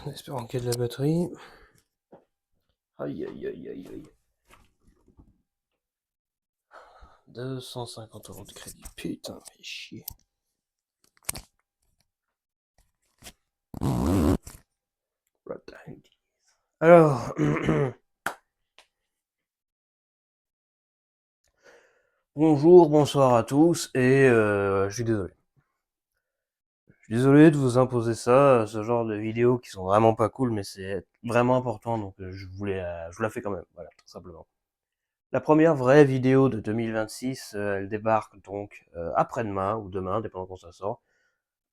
En espérant qu'il y ait de la batterie. Aïe aïe aïe aïe aïe. 250 € de crédit. Putain, fait chier. Alors, bonjour, bonsoir à tous, et je suis désolé. Je suis désolé de vous imposer ça, ce genre de vidéos qui sont vraiment pas cool, mais c'est vraiment important, donc je vous la fais quand même, voilà, tout simplement. La première vraie vidéo de 2026, elle débarque donc après-demain, ou demain, dépendant quand ça sort.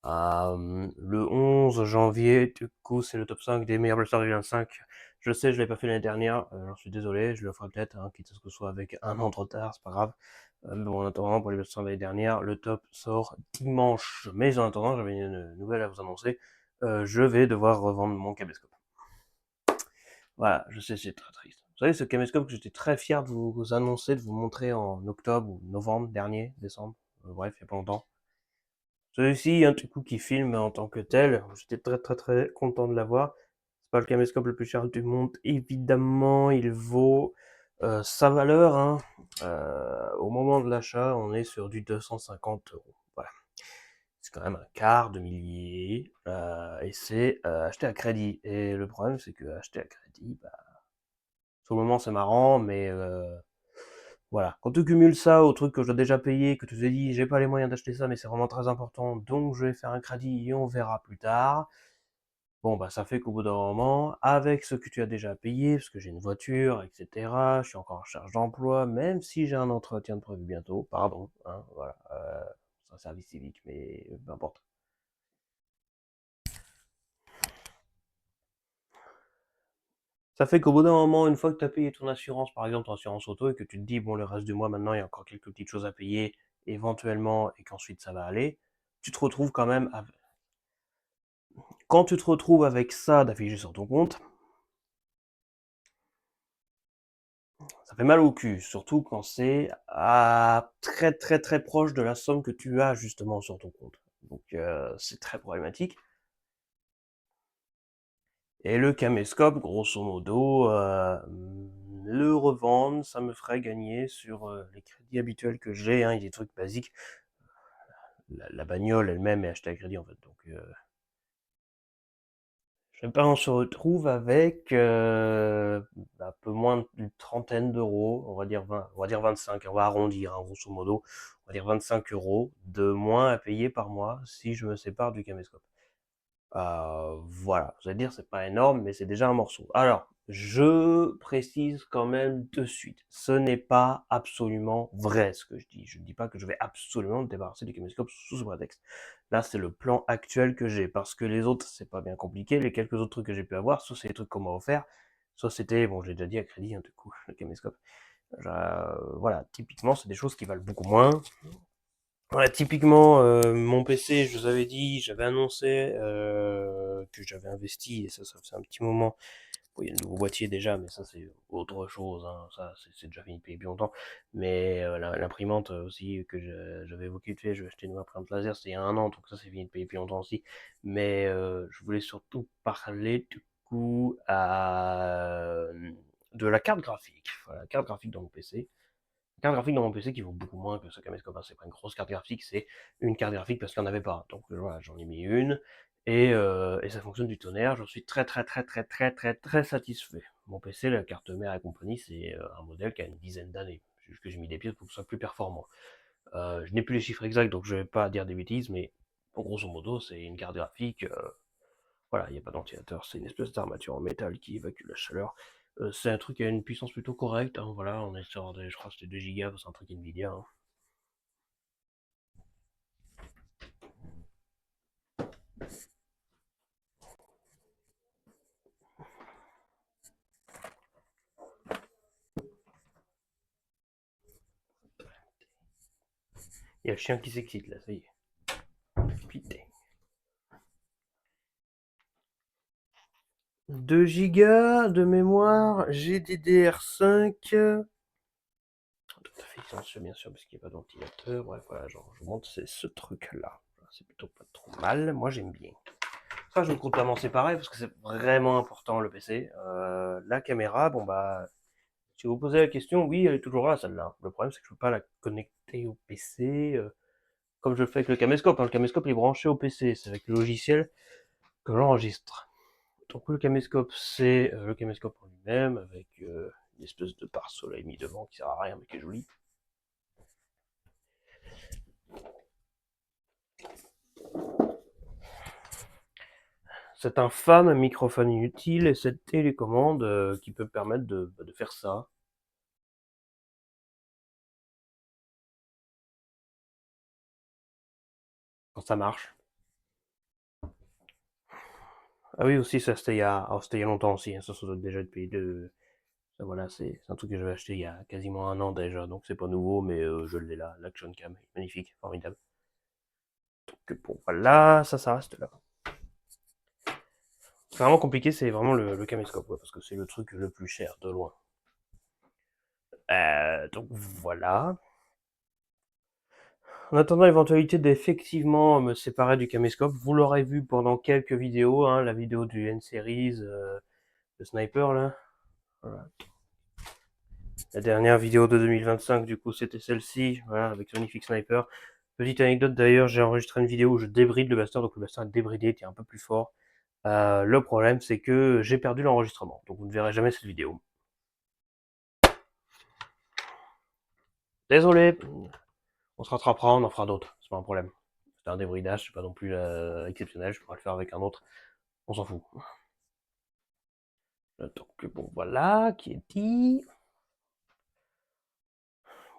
Le 11 janvier, du coup, c'est le top 5 des meilleurs Blaster 2025. Je sais, je l'ai pas fait l'année dernière, j'en suis désolé, je le ferai peut-être, hein, quitte à ce que ce soit avec un an de retard, c'est pas grave. Mais bon, en attendant, pour les Blaster de l'année dernière, le top sort dimanche. Mais en attendant, j'avais une nouvelle à vous annoncer. Je vais devoir revendre mon caméscope. Voilà, je sais, c'est très triste. Vous savez, ce caméscope que j'étais très fier de vous annoncer, de vous montrer en octobre ou novembre dernier, décembre, bref, il y a pas longtemps. Celui-ci, un petit coup qui filme en tant que tel, j'étais très très très content de l'avoir. C'est pas le caméscope le plus cher du monde, évidemment, il vaut sa valeur, hein. Au moment de l'achat, on est sur du 250 €. Voilà. C'est quand même un quart de millier, et c'est acheté à crédit. Et le problème, c'est que acheter à crédit, bah, sur le moment c'est marrant, mais voilà. Quand tu cumules ça au truc que je dois déjà payer, que tu te dis j'ai pas les moyens d'acheter ça, mais c'est vraiment très important, donc je vais faire un crédit et on verra plus tard. Bon, bah ça fait qu'au bout d'un moment, avec ce que tu as déjà payé, parce que j'ai une voiture, etc., je suis encore en charge d'emploi, même si j'ai un entretien de prévu bientôt, pardon, hein, voilà, c'est un service civique, mais peu importe. Ça fait qu'au bout d'un moment, une fois que tu as payé ton assurance, par exemple ton assurance auto, et que tu te dis, bon, le reste du mois, maintenant, il y a encore quelques petites choses à payer, éventuellement, et qu'ensuite ça va aller, tu te retrouves quand même quand tu te retrouves avec ça d'afficher sur ton compte, ça fait mal au cul, surtout quand c'est à très très très proche de la somme que tu as justement sur ton compte. Donc c'est très problématique. Et le caméscope, grosso modo, le revendre, ça me ferait gagner sur les crédits habituels que j'ai, hein, il y a des trucs basiques. La bagnole elle-même est achetée à crédit en fait, donc je sais pas, on se retrouve avec un peu moins d'une trentaine d'euros, on va dire 20, on va dire 25, on va arrondir, hein, grosso modo, on va dire 25 € de moins à payer par mois si je me sépare du caméscope. Voilà, vous allez dire c'est pas énorme, mais c'est déjà un morceau. Alors, je précise quand même de suite, ce n'est pas absolument vrai ce que je dis. Je ne dis pas que je vais absolument me débarrasser du caméscope sous ce prétexte. Là, c'est le plan actuel que j'ai, parce que les autres, c'est pas bien compliqué. Les quelques autres trucs que j'ai pu avoir, soit c'est des trucs qu'on m'a offert, soit c'était, bon, j'ai déjà dit à crédit, hein, du coup, le caméscope. Voilà, typiquement, c'est des choses qui valent beaucoup moins. Voilà, typiquement, mon PC, je vous avais dit, j'avais annoncé que j'avais investi, et ça faisait un petit moment. Bon, il y a le nouveau boîtier déjà, mais ça c'est autre chose, hein. Ça c'est déjà fini depuis longtemps. Mais l'imprimante aussi que j'avais évoqué de fait, je vais acheter une nouvelle imprimante laser, c'était il y a un an, donc ça c'est fini depuis longtemps aussi. Mais je voulais surtout parler du coup de la carte graphique. Voilà, la carte graphique dans mon PC. Carte graphique dans mon PC qui vaut beaucoup moins que ce caméscope, hein. C'est pas une grosse carte graphique, c'est une carte graphique parce qu'il n'y en avait pas. Donc voilà, j'en ai mis une et ça fonctionne du tonnerre. J'en suis très très très très très très très satisfait. Mon PC, la carte mère et compagnie, c'est un modèle qui a une dizaine d'années. C'est juste que j'ai mis des pièces pour que ce soit plus performant. Je n'ai plus les chiffres exacts, donc je vais pas dire des bêtises, mais grosso modo, c'est une carte graphique. Voilà, il n'y a pas d'ventilateur, c'est une espèce d'armature en métal qui évacue la chaleur. C'est un truc qui a une puissance plutôt correcte, hein, voilà, on est sur des, je crois que c'était 2 Go, c'est un truc Nvidia, hein. Il y a le chien qui s'excite là, ça y est. Putain. 2 Go de mémoire, GDDR5. Tout à fait silencieux bien sûr parce qu'il n'y a pas de ventilateur. Bref, voilà, genre, je vous montre, c'est ce truc là. C'est plutôt pas trop mal, moi j'aime bien. Ça, je compte pas m'en séparer parce que c'est vraiment important le PC. La caméra, bon bah, si vous posez la question, oui, elle est toujours là celle-là. Le problème, c'est que je peux pas la connecter au PC comme je le fais avec le caméscope. Hein. Le caméscope est branché au PC, c'est avec le logiciel que j'enregistre. Donc le caméscope, c'est le caméscope en lui-même avec une espèce de pare-soleil mis devant qui sert à rien mais qui est joli. Cet infâme microphone inutile et cette télécommande qui peut me permettre de faire ça. Quand ça marche. Ah oui, aussi, ça c'était il y a longtemps aussi. Hein. Ça doit déjà être payé de. Ça, voilà, c'est un truc que j'avais acheté il y a quasiment un an déjà, donc c'est pas nouveau, mais je l'ai là. L'Action Cam, magnifique, formidable. Donc bon, voilà, ça reste là. C'est vraiment compliqué, c'est vraiment le caméscope, ouais, parce que c'est le truc le plus cher, de loin. Donc voilà. En attendant l'éventualité d'effectivement me séparer du caméscope, vous l'aurez vu pendant quelques vidéos, hein, la vidéo du N-Series, le sniper là. Voilà. La dernière vidéo de 2025, du coup, c'était celle-ci, voilà, avec ce magnifique sniper. Petite anecdote d'ailleurs, j'ai enregistré une vidéo où je débride le blaster, donc le blaster est débridé, était un peu plus fort. Le problème, c'est que j'ai perdu l'enregistrement, donc vous ne verrez jamais cette vidéo. Désolé, on se rattrapera, on en fera d'autres, c'est pas un problème. C'est un débridage, c'est pas non plus exceptionnel, je pourrais le faire avec un autre, on s'en fout. Donc bon, voilà, qui est dit.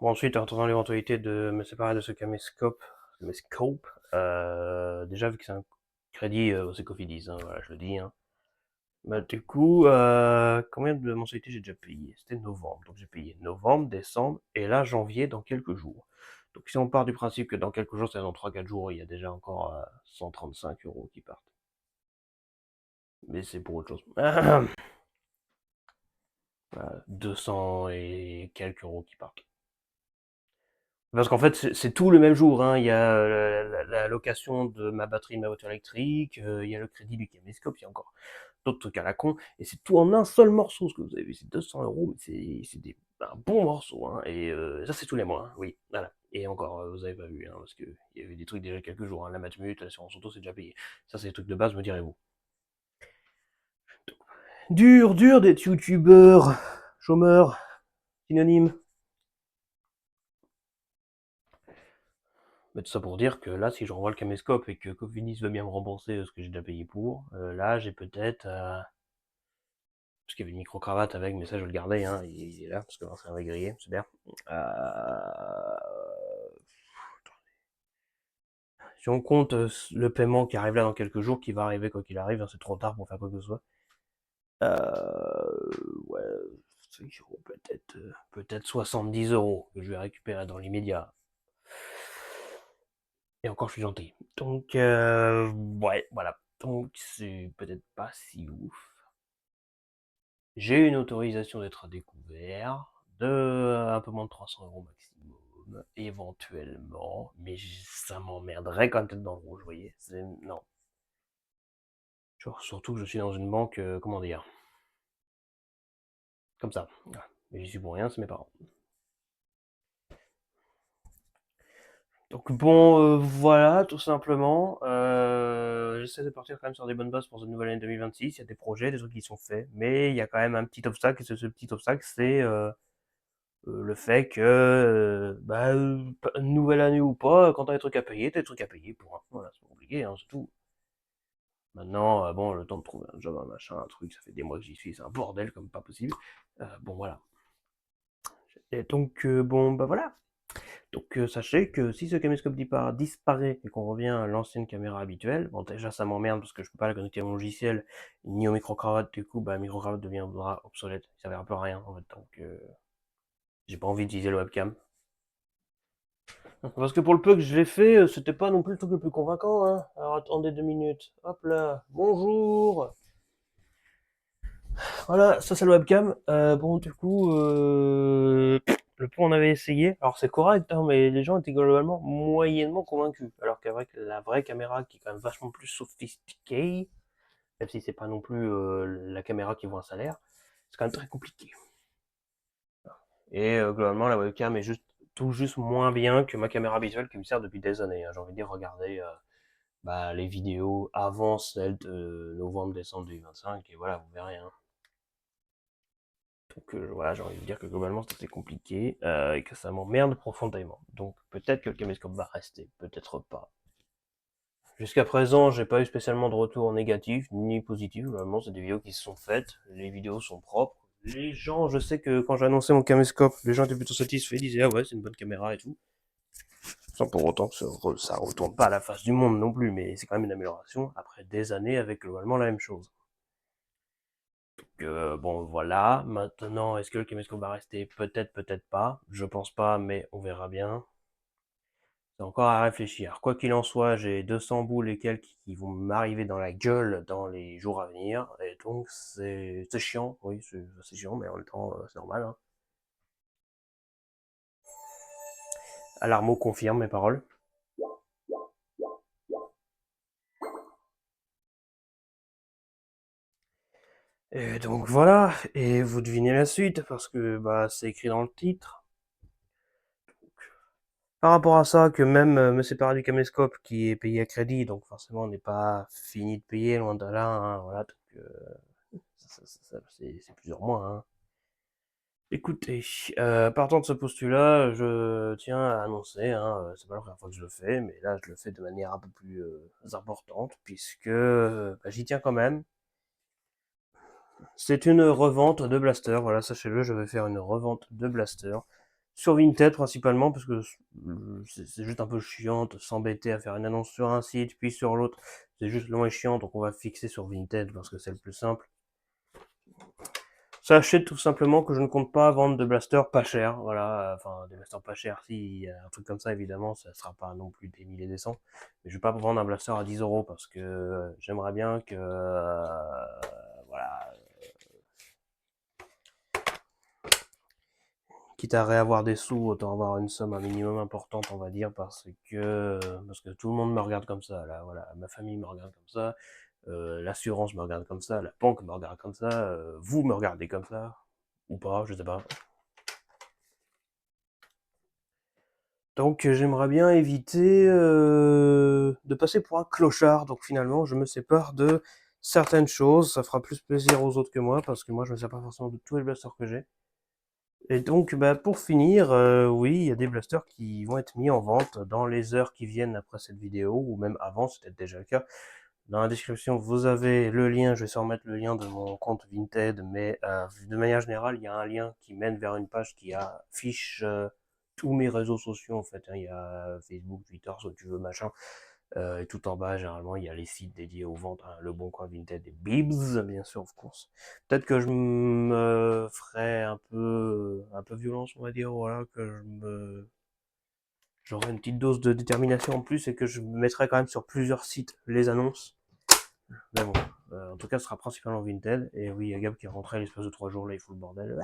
Bon, ensuite, en attendant l'éventualité de me séparer de ce caméscope, déjà vu que c'est un crédit, c'est Cofidis, hein, voilà, je le dis. Hein. Bah, du coup, combien de mensualités j'ai déjà payé? C'était novembre, donc j'ai payé novembre, décembre, et là janvier dans quelques jours. Donc si on part du principe que dans quelques jours, c'est dans 3-4 jours, il y a déjà encore 135 € qui partent. Mais c'est pour autre chose. 200 et quelques euros qui partent. Parce qu'en fait, c'est tout le même jour. Hein. Il y a la location de ma batterie de ma voiture électrique, il y a le crédit du caméscope, il y a encore d'autres trucs à la con. Et c'est tout en un seul morceau, ce que vous avez vu. C'est 200 €, mais c'est un bon morceau. Hein. Et ça, c'est tous les mois. Hein. Oui, voilà. Et encore, vous avez pas vu, hein, parce qu'il y avait des trucs déjà quelques jours. Hein. La Matmut, l'assurance auto, c'est déjà payé. Ça, c'est des trucs de base, me direz-vous. Dur d'être youtubeur, chômeur, synonyme. Mais tout ça pour dire que là, si je renvoie le caméscope et que Cofinis veut bien me rembourser ce que j'ai déjà payé pour, là, j'ai peut-être... parce qu'il y avait une micro-cravate avec, mais ça, je le gardais, hein, il est là, parce que ça va griller, c'est bien. Si on compte le paiement qui arrive là dans quelques jours, qui va arriver quoi qu'il arrive, hein, c'est trop tard pour faire quoi que ce soit. Ouais, peut-être peut-être 70 € que je vais récupérer dans l'immédiat. Et encore, je suis gentil. Donc, ouais, voilà. Donc, c'est peut-être pas si ouf. J'ai une autorisation d'être à découvert de un peu moins de 300 € maximum, éventuellement, mais ça m'emmerderait quand même d'être dans le rouge, vous voyez. Non. Genre, surtout que je suis dans une banque, comment dire, comme ça. Mais j'y suis pour rien, c'est mes parents. Donc bon, voilà, tout simplement. J'essaie de partir quand même sur des bonnes bases pour cette nouvelle année 2026. Il y a des projets, des trucs qui sont faits, mais il y a quand même un petit obstacle, et ce petit obstacle, c'est le fait que, bah, nouvelle année ou pas, quand t'as des trucs à payer, t'as des trucs à payer, pour voilà, c'est pas compliqué, hein, c'est tout. Maintenant, bon, le temps de trouver un job, un machin, un truc, ça fait des mois que j'y suis, c'est un bordel comme pas possible. Bon, voilà. Et donc, bon, bah voilà. Donc sachez que si ce caméscope disparaît et qu'on revient à l'ancienne caméra habituelle, bon déjà ça m'emmerde parce que je peux pas la connecter à mon logiciel ni au micro-cravate, du coup bah micro-cravate deviendra obsolète, ça servira plus à rien en fait, donc j'ai pas envie d'utiliser le webcam. Parce que pour le peu que je l'ai fait, c'était pas non plus le truc le plus convaincant, hein. Alors attendez 2 minutes, hop là, bonjour. Voilà, ça c'est le webcam. Bon du coup, le peu on avait essayé, alors c'est correct, hein, mais les gens étaient globalement moyennement convaincus. Alors qu'avec la vraie caméra, qui est quand même vachement plus sophistiquée, même si c'est pas non plus la caméra qui vaut un salaire, c'est quand même très compliqué. Et globalement, la webcam est tout juste moins bien que ma caméra habituelle qui me sert depuis des années, hein. J'ai envie de dire, regardez les vidéos avant celle de novembre-décembre 2025, et voilà, vous verrez, hein. Donc voilà, j'ai envie de dire que globalement c'est assez compliqué et que ça m'emmerde profondément. Donc peut-être que le caméscope va rester, peut-être pas. Jusqu'à présent, j'ai pas eu spécialement de retour négatif ni positif. Globalement, c'est des vidéos qui se sont faites, les vidéos sont propres. Les gens, je sais que quand j'ai annoncé mon caméscope, les gens étaient plutôt satisfaits, ils disaient ah ouais, c'est une bonne caméra et tout. Sans pour autant que ça retourne pas à la face du monde non plus, mais c'est quand même une amélioration après des années avec globalement la même chose. Donc bon voilà, maintenant est-ce que le caméscope va rester? Peut-être, peut-être pas. Je pense pas, mais on verra bien. C'est encore à réfléchir. Quoi qu'il en soit, j'ai 200 boules et quelques qui vont m'arriver dans la gueule dans les jours à venir. Et donc, c'est chiant. Oui, c'est chiant, mais en même temps, c'est normal, hein. Alarmo confirme mes paroles. Et donc voilà. Et vous devinez la suite parce que bah c'est écrit dans le titre. Par rapport à ça, que même me séparer du caméscope qui est payé à crédit, donc forcément on n'est pas fini de payer, loin de là, hein, voilà, donc, c'est plusieurs mois, hein. Écoutez, partant de ce postulat, je tiens à annoncer, hein, c'est pas la première fois que je le fais, mais là je le fais de manière un peu plus importante, puisque j'y tiens quand même. C'est une revente de blaster, voilà, sachez-le, je vais faire une revente de blaster. Sur Vinted principalement, parce que c'est juste un peu chiant de s'embêter à faire une annonce sur un site, puis sur l'autre. C'est juste long et chiant, donc on va fixer sur Vinted parce que c'est le plus simple. Sachez tout simplement que je ne compte pas vendre de blasters pas chers, voilà, enfin des blasters pas chers, si un truc comme ça évidemment, ça sera pas non plus des milliers et des cents, mais je vais pas vendre un blaster à 10 euros parce que j'aimerais bien que, voilà, quitte à réavoir des sous, autant avoir une somme un minimum importante, on va dire, parce que tout le monde me regarde comme ça, là, voilà, ma famille me regarde comme ça, l'assurance me regarde comme ça, la banque me regarde comme ça, vous me regardez comme ça, ou pas, je sais pas. Donc j'aimerais bien éviter de passer pour un clochard, donc finalement je me sépare de certaines choses, ça fera plus plaisir aux autres que moi, parce que moi je me sers pas forcément de tous les blasters que j'ai. Et donc pour finir, oui, il y a des blasters qui vont être mis en vente dans les heures qui viennent après cette vidéo, ou même avant, c'était déjà le cas. Dans la description, vous avez le lien, je vais sûrement mettre le lien de mon compte Vinted, mais de manière générale, il y a un lien qui mène vers une page qui affiche tous mes réseaux sociaux en fait, hein. Il y a Facebook, Twitter, ce que tu veux, machin. Et tout en bas, généralement, il y a les sites dédiés aux ventes, hein, Le Bon Coin, Vinted et Bibs, bien sûr, of course. Peut-être que je me ferai un peu violence, on va dire, voilà, j'aurai une petite dose de détermination en plus et que je mettrai quand même sur plusieurs sites les annonces. Mais bon, en tout cas, ce sera principalement Vinted. Et oui, il y a Gab qui est rentré l'espace de 3 jours, là, il fout le bordel.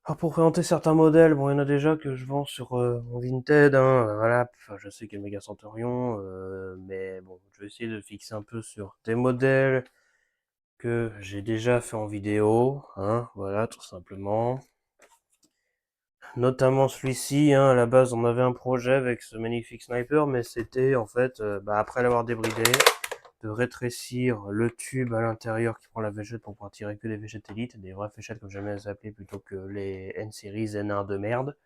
Alors pour présenter certains modèles, bon, il y en a déjà que je vends sur mon Vinted, hein, voilà, enfin, je sais qu'il y a le Mega Centurion, mais bon, je vais essayer de fixer un peu sur des modèles que j'ai déjà fait en vidéo, hein, voilà, tout simplement. Notamment celui-ci, hein, à la base on avait un projet avec ce magnifique sniper, mais c'était en fait, après l'avoir débridé, de rétrécir le tube à l'intérieur qui prend la végette pour pouvoir tirer que des végètes élites, des vraies fléchettes comme j'aime les appeler plutôt que les N-Series N1 de merde.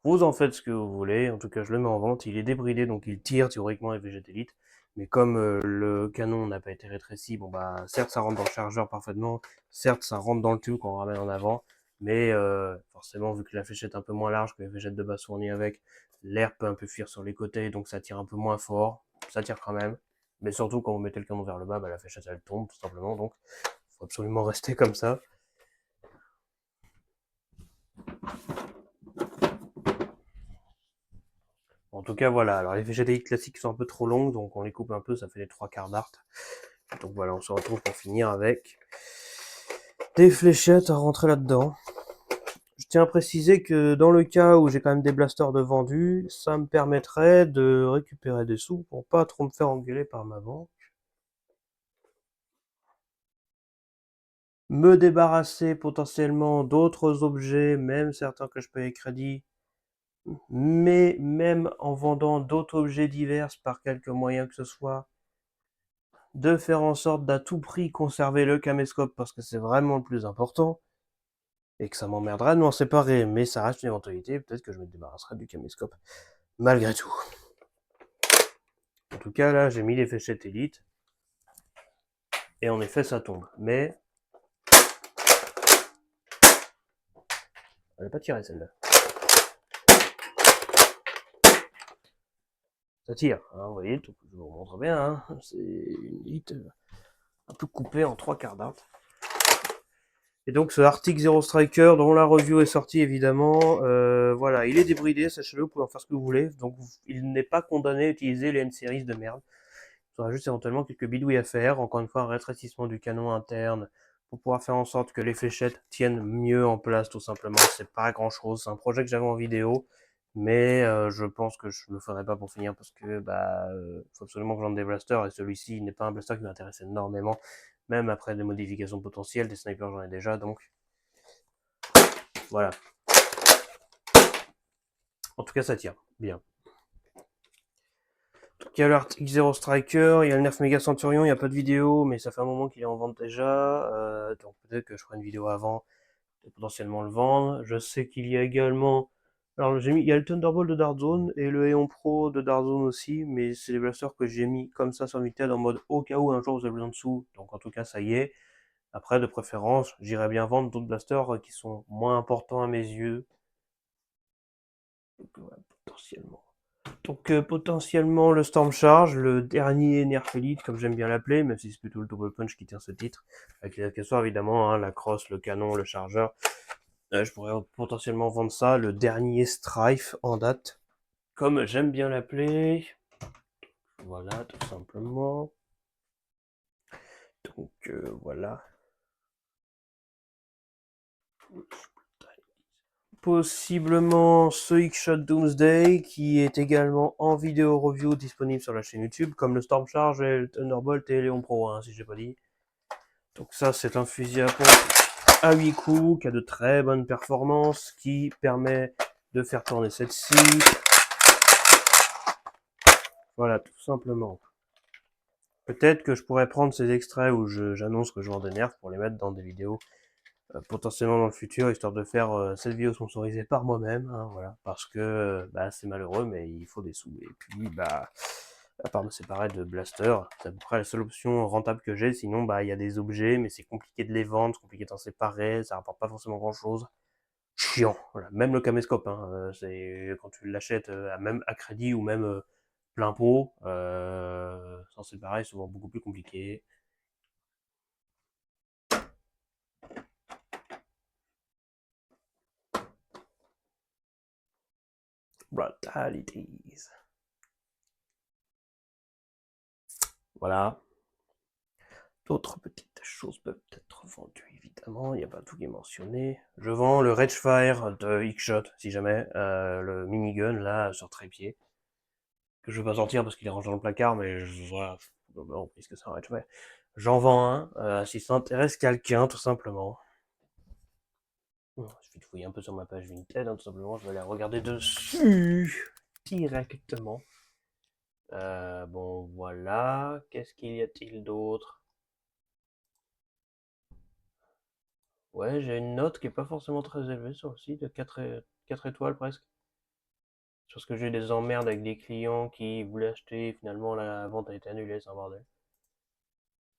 Vous en faites ce que vous voulez, en tout cas je le mets en vente, il est débridé donc il tire théoriquement les végètes élites, mais comme le canon n'a pas été rétréci, bon bah certes ça rentre dans le chargeur parfaitement, certes ça rentre dans le tube quand on ramène en avant, mais forcément vu que la fléchette est un peu moins large que les végètes de base fournies avec, l'air peut un peu fuir sur les côtés donc ça tire un peu moins fort, ça tire quand même, mais surtout quand vous mettez le canon vers le bas, bah, la fléchette elle tombe tout simplement, donc faut absolument rester comme ça. En tout cas, voilà. Alors, les VGDI classiques sont un peu trop longues, donc on les coupe un peu, ça fait les 3 quarts d'art. Donc voilà, on se retrouve pour finir avec des fléchettes à rentrer là-dedans. Je tiens à préciser que dans le cas où j'ai quand même des blasters de vendus, ça me permettrait de récupérer des sous pour pas trop me faire engueuler par ma banque. Me débarrasser potentiellement d'autres objets, même certains que je paye crédit, mais même en vendant d'autres objets divers par quelque moyen que ce soit, de faire en sorte d'à tout prix conserver le caméscope parce que c'est vraiment le plus important, et que ça m'emmerderait de m'en séparer, mais ça reste une éventualité, peut-être que je me débarrasserai du caméscope, malgré tout. En tout cas, là, j'ai mis les fléchettes Elite, et en effet, ça tombe, mais elle n'a pas tiré celle-là. Ça tire, hein, vous voyez, je vous montre bien, hein, c'est une Elite un peu coupée en 3/4 d'art. Et donc ce Arctic Zero Striker dont la review est sortie évidemment, voilà, il est débridé, sachez-le, vous pouvez en faire ce que vous voulez, donc il n'est pas condamné à utiliser les N-Series de merde. Il faudra juste éventuellement quelques bidouilles à faire, encore une fois un rétrécissement du canon interne, pour pouvoir faire en sorte que les fléchettes tiennent mieux en place tout simplement, c'est pas grand chose, c'est un projet que j'avais en vidéo, mais je pense que je le ferai pas pour finir parce que faut absolument que j'en des blasters et celui-ci n'est pas un blaster qui m'intéresse énormément, même après des modifications potentielles, des snipers j'en ai déjà, donc voilà. En tout cas ça tire, bien. Il y a l'Arctic Zero Striker, il y a le Nerf Mega Centurion, il n'y a pas de vidéo, mais ça fait un moment qu'il est en vente déjà, donc peut-être que je ferai une vidéo avant, et potentiellement le vendre. Je sais qu'il y a également, alors il y a le Thunderbolt de Dartzone et le Aeon Pro de Dartzone aussi, mais c'est des blasters que j'ai mis comme ça sur Vinted en mode au cas où un jour vous avez besoin de sous, donc en tout cas ça y est. Après, de préférence, j'irais bien vendre d'autres blasters qui sont moins importants à mes yeux. Donc, ouais, potentiellement. Donc potentiellement le Storm Charge, le dernier Nerf Elite, comme j'aime bien l'appeler, même si c'est plutôt le Double Punch qui tient ce titre, avec les accessoires évidemment, hein, la crosse, le canon, le chargeur. Je pourrais potentiellement vendre ça, le dernier Strife en date, comme j'aime bien l'appeler. Voilà, tout simplement. Donc voilà. Possiblement ce X-Shot Doomsday qui est également en vidéo review disponible sur la chaîne YouTube, comme le Storm Charge et le Thunderbolt et Léon Pro, hein, si j'ai pas dit. Donc ça, c'est un fusil à pompe à 8 coups qui a de très bonnes performances, qui permet de faire tourner cette scie. Voilà, tout simplement. Peut-être que je pourrais prendre ces extraits où j'annonce que je vends des nerfs pour les mettre dans des vidéos potentiellement dans le futur, histoire de faire cette vidéo sponsorisée par moi-même, hein, voilà, parce que c'est malheureux, mais il faut des sous. Et puis, à part me séparer de Blaster, c'est à peu près la seule option rentable que j'ai. Sinon, il y a des objets, mais c'est compliqué de les vendre, c'est compliqué d'en séparer, ça rapporte pas forcément grand-chose. Chiant, voilà. Même le caméscope, hein, c'est quand tu l'achètes même à crédit ou même plein pot, s'en séparer, c'est souvent beaucoup plus compliqué. Brutalities. Voilà. D'autres petites choses peuvent être vendues, évidemment, il n'y a pas tout qui est mentionné. Je vends le Ragefire de X-Shot, si jamais, le minigun, là, sur trépied, que je vais pas sortir parce qu'il est rangé dans le placard, mais voilà, bon, puisque c'est un Ragefire. J'en vends un, si ça intéresse quelqu'un, tout simplement. Il suffit de fouiller un peu sur ma page Vinted, hein, tout simplement, je vais aller regarder dessus, directement. Bon, voilà, qu'est-ce qu'il y a-t-il d'autre? Ouais, j'ai une note qui est pas forcément très élevée sur le site, de 4 étoiles presque. Parce que j'ai eu des emmerdes avec des clients qui voulaient acheter, finalement la vente a été annulée, c'est un bordel.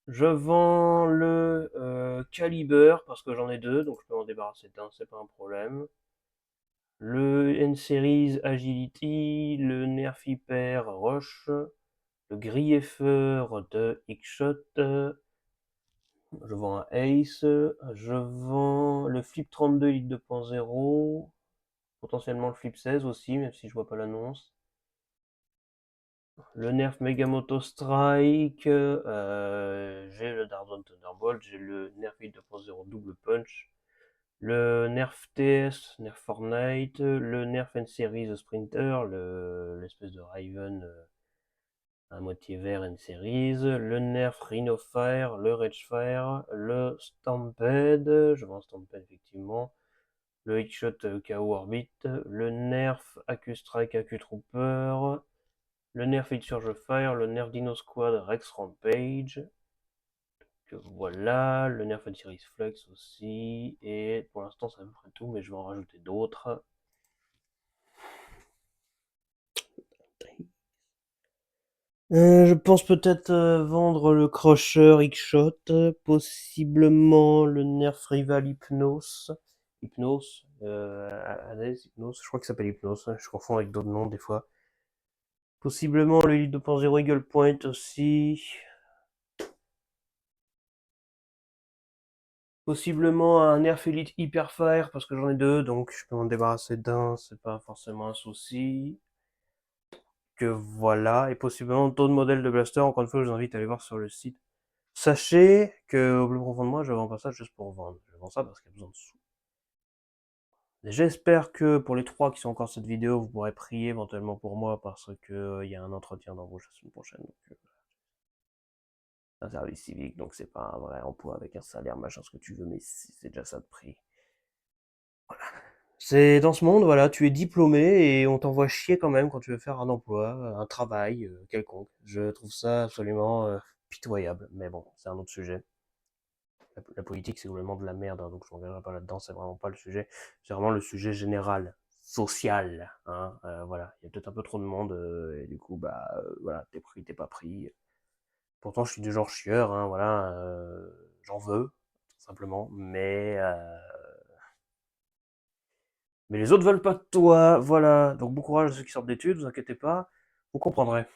Je vends le Caliber, parce que j'en ai deux, donc je peux m'en débarrasser d'un, c'est pas un problème. Le N-Series Agility, le Nerf Hyper Rush, le Grieffeur de X-Shot, je vends un Ace, je vends le Flip 32 Elite 2.0, potentiellement le Flip 16 aussi, même si je vois pas l'annonce. Le Nerf Megamoto Strike, j'ai le Darzone Thunderbolt, j'ai le Nerf 8 2.0 Double Punch, le Nerf TS, Nerf Fortnite, le Nerf N-Series Sprinter, l'espèce de Raven à moitié vert N-Series, le Nerf Rhino Fire, le Ragefire, le Stampede, je vois un Stampede effectivement, le Hitshot KO Orbit, le Nerf AQ-Strike AQ-Trooper, le Nerf Insurge Fire, le Nerf Dino Squad Rex Rampage, que voilà, le Nerf N-Series Flex aussi, et pour l'instant c'est à peu près tout, mais je vais en rajouter d'autres. Je pense peut-être vendre le Crusher X-Shot, possiblement le Nerf Rival Hypnos. Hypnos, Hades, Hypnos, je crois que ça s'appelle Hypnos, hein, je confonds avec d'autres noms des fois. Possiblement le Elite 2.0 Eagle Point aussi. Possiblement un Nerf Elite Hyperfire parce que j'en ai deux, donc je peux m'en débarrasser d'un, c'est pas forcément un souci. Que voilà, et possiblement d'autres modèles de blaster, encore une fois je vous invite à aller voir sur le site. Sachez que au plus profond de moi, je vends pas ça juste pour vendre. Je vends ça parce qu'il y a besoin de sous. J'espère que pour les 3 qui sont encore cette vidéo, vous pourrez prier éventuellement pour moi parce que il y a un entretien d'embauche la semaine prochaine. Donc, c'est un service civique, donc c'est pas un vrai emploi avec un salaire, machin, ce que tu veux, mais c'est déjà ça de prix. C'est dans ce monde, voilà, tu es diplômé et on t'envoie chier quand même quand tu veux faire un emploi, un travail quelconque. Je trouve ça absolument pitoyable, mais bon, c'est un autre sujet. La politique, c'est vraiment de la merde, hein, donc je m'engagerai pas là-dedans, c'est vraiment pas le sujet. C'est vraiment le sujet général, social. Hein, voilà, il y a peut-être un peu trop de monde, et du coup, bah, voilà, t'es pris, t'es pas pris. Pourtant, je suis du genre chieur, hein, voilà, j'en veux, tout simplement, mais les autres veulent pas de toi, voilà. Donc bon courage à ceux qui sortent d'études, vous inquiétez pas, vous comprendrez.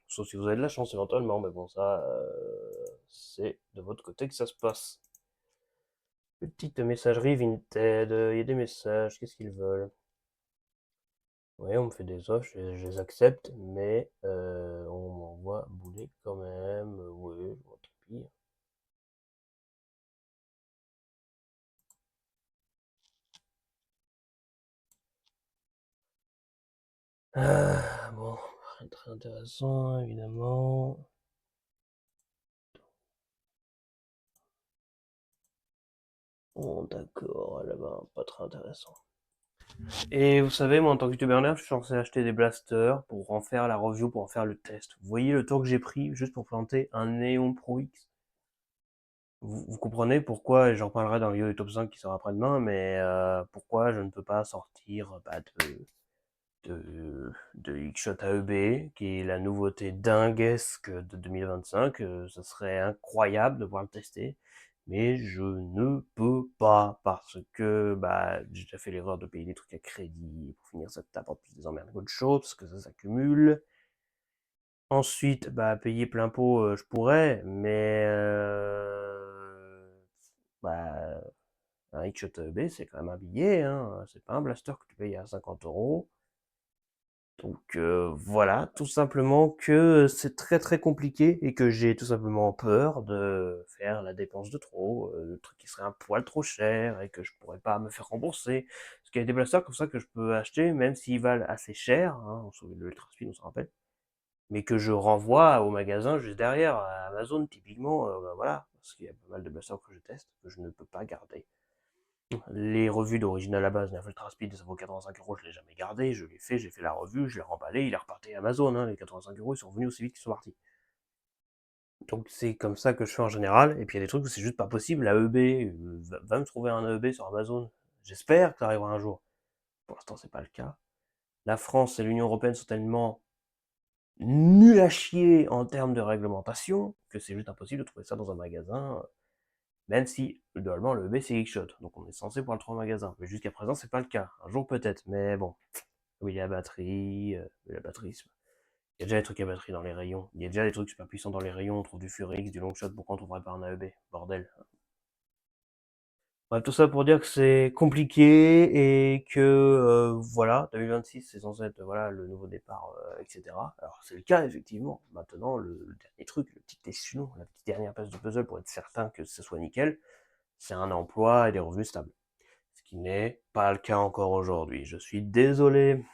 Sauf si vous avez de la chance éventuellement, mais bon, ça, c'est de votre côté que ça se passe. Petite messagerie Vinted, il y a des messages, qu'est-ce qu'ils veulent? Oui, on me fait des offres, je les accepte, mais on m'envoie bouler quand même. Oui, bon, tant pis. Bon, rien de très intéressant, évidemment. Bon, d'accord, là-bas, pas très intéressant. Et vous savez, moi, en tant que youtuber nerd, je suis censé acheter des blasters pour en faire la review, pour en faire le test. Vous voyez le temps que j'ai pris juste pour planter un Néon Pro X? Vous comprenez pourquoi, et j'en parlerai dans le vidéo du top 5 qui sera après-demain, mais pourquoi je ne peux pas sortir de X-Shot AEB, qui est la nouveauté dinguesque de 2025. Ça serait incroyable de pouvoir le tester, mais je ne peux pas parce que bah, j'ai déjà fait l'erreur de payer des trucs à crédit. Pour finir, ça tape en plus des emmerdes qu'autre chose parce que ça s'accumule. Ensuite, bah, payer plein pot, je pourrais, mais bah, un X-Shot AEB, c'est quand même un billet, hein. C'est pas un blaster que tu payes à 50 €. Donc voilà, tout simplement que c'est très très compliqué et que j'ai tout simplement peur de faire la dépense de trop, le truc qui serait un poil trop cher et que je pourrais pas me faire rembourser. Parce qu'il y a des blasters comme ça que je peux acheter même s'ils valent assez cher, hein, on se le Ultra Speed, on se rappelle, mais que je renvoie au magasin juste derrière, à Amazon typiquement, bah, voilà, parce qu'il y a pas mal de blasters que je teste que je ne peux pas garder. Les revues d'origine à la base, Nerf Ultra Speed, ça vaut 85 €, je l'ai jamais gardé, je l'ai fait, j'ai fait la revue, je l'ai remballé, il est reparti à Amazon, hein, les 85 € ils sont revenus aussi vite qu'ils sont partis. Donc c'est comme ça que je fais en général, et puis il y a des trucs où c'est juste pas possible, la EB, va me trouver un EB sur Amazon, j'espère que ça arrivera un jour. Pour l'instant c'est pas le cas. La France et l'Union Européenne sont tellement nuls à chier en termes de réglementation, que c'est juste impossible de trouver ça dans un magasin, même si, idéalement, le bébé c'est Geekshot, donc on est censé pouvoir le trouver en magasin. Mais jusqu'à présent, c'est pas le cas. Un jour peut-être, mais bon. Oui, la batterie, il y a déjà des trucs à batterie dans les rayons. Il y a déjà des trucs super puissants dans les rayons. On trouve du Furix, du Longshot, pourquoi on trouverait pas un AEB? Bordel. Bref, tout ça pour dire que c'est compliqué et que voilà, 2026 c'est censé être voilà le nouveau départ, etc. Alors c'est le cas effectivement. Maintenant, le dernier truc, le petit échelon, la petite dernière pièce du puzzle pour être certain que ce soit nickel, c'est un emploi et des revenus stables. qui n'est pas le cas encore aujourd'hui. Je suis désolé.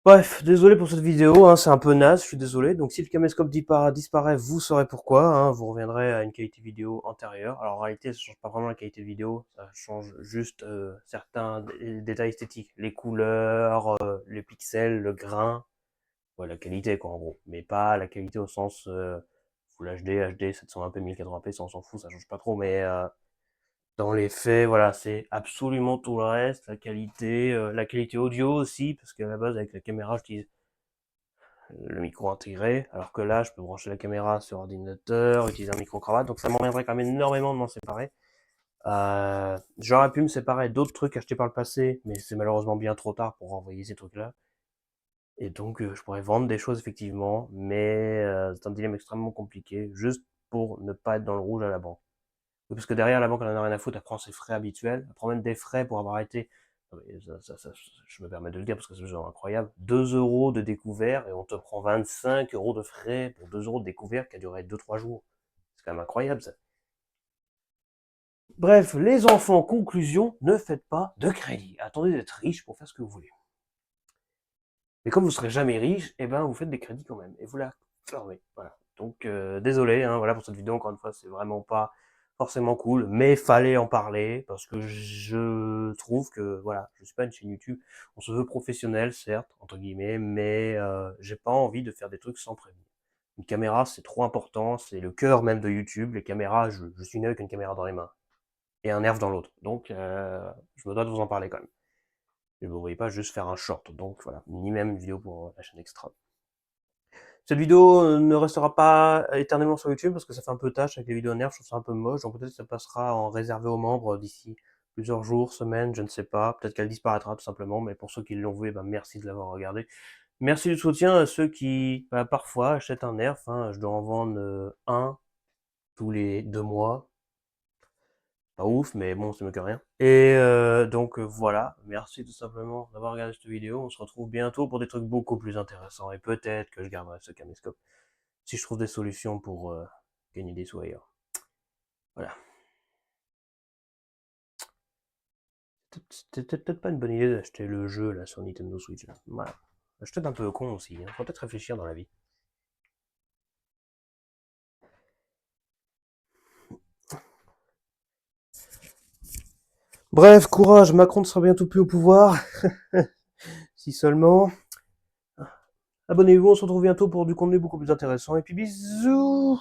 Bref, désolé pour cette vidéo, hein, c'est un peu naze, je suis désolé. Donc si le caméscope disparaît, vous saurez pourquoi, hein, vous reviendrez à une qualité vidéo antérieure. Alors en réalité, ça change pas vraiment la qualité vidéo, ça change juste certains détails esthétiques, les couleurs, les pixels, le grain, ouais, la qualité quoi en gros, mais pas la qualité au sens Full HD, HD, 720p, 1080p, ça on s'en fout, ça change pas trop, mais dans les faits, voilà, c'est absolument tout le reste, la qualité audio aussi, parce qu'à la base avec la caméra j'utilise le micro intégré, alors que là je peux brancher la caméra sur ordinateur, utiliser un micro cravate, donc ça m'emmènerait quand même énormément de m'en séparer. J'aurais pu me séparer d'autres trucs achetés par le passé, mais c'est malheureusement bien trop tard pour renvoyer ces trucs-là. Et donc je pourrais vendre des choses effectivement, mais c'est un dilemme extrêmement compliqué, juste pour ne pas être dans le rouge à la banque. Parce que derrière, la banque, elle en a rien à foutre, elle prend ses frais habituels, elle prend même des frais pour avoir été, je me permets de le dire parce que c'est genre incroyable, 2 euros de découvert et on te prend 25 euros de frais pour 2 euros de découvert qui a duré 2-3 jours. C'est quand même incroyable ça. Bref, les enfants, conclusion, ne faites pas de crédit. Attendez d'être riche pour faire ce que vous voulez. Mais comme vous serez jamais riche, eh ben vous faites des crédits quand même et vous la fermez. Voilà. Donc désolé, hein, voilà pour cette vidéo. Encore une fois, c'est vraiment pas forcément cool, mais fallait en parler parce que je trouve que voilà, je suis pas une chaîne YouTube. On se veut professionnel, certes entre guillemets, mais j'ai pas envie de faire des trucs sans prévenir. Une caméra, c'est trop important, c'est le cœur même de YouTube. Les caméras, je suis né avec une caméra dans les mains et un nerf dans l'autre. Donc je me dois de vous en parler quand même. Et vous ne voyez pas juste faire un short, donc voilà, ni même une vidéo pour la chaîne extra. Cette vidéo ne restera pas éternellement sur YouTube parce que ça fait un peu tâche avec les vidéos nerfs, je trouve ça un peu moche, donc peut-être que ça passera en réservé aux membres d'ici plusieurs jours, semaines, je ne sais pas, peut-être qu'elle disparaîtra tout simplement, mais pour ceux qui l'ont vu, ben merci de l'avoir regardé. Merci du soutien à ceux qui, parfois, achètent un nerf, hein, je dois en vendre un tous les 2 mois, pas ouf, mais bon, c'est mieux que rien. Et donc voilà, merci tout simplement d'avoir regardé cette vidéo. On se retrouve bientôt pour des trucs beaucoup plus intéressants. Et peut-être que je garderai ce caméscope si je trouve des solutions pour gagner des sous ailleurs. Voilà. C'était peut-être pas une bonne idée d'acheter le jeu là sur Nintendo Switch. Là. Voilà. Je suis peut-être un peu con aussi. Hein. Faut peut-être réfléchir dans la vie. Bref, courage, Macron ne sera bientôt plus au pouvoir. Si seulement. Abonnez-vous, on se retrouve bientôt pour du contenu beaucoup plus intéressant. Et puis bisous.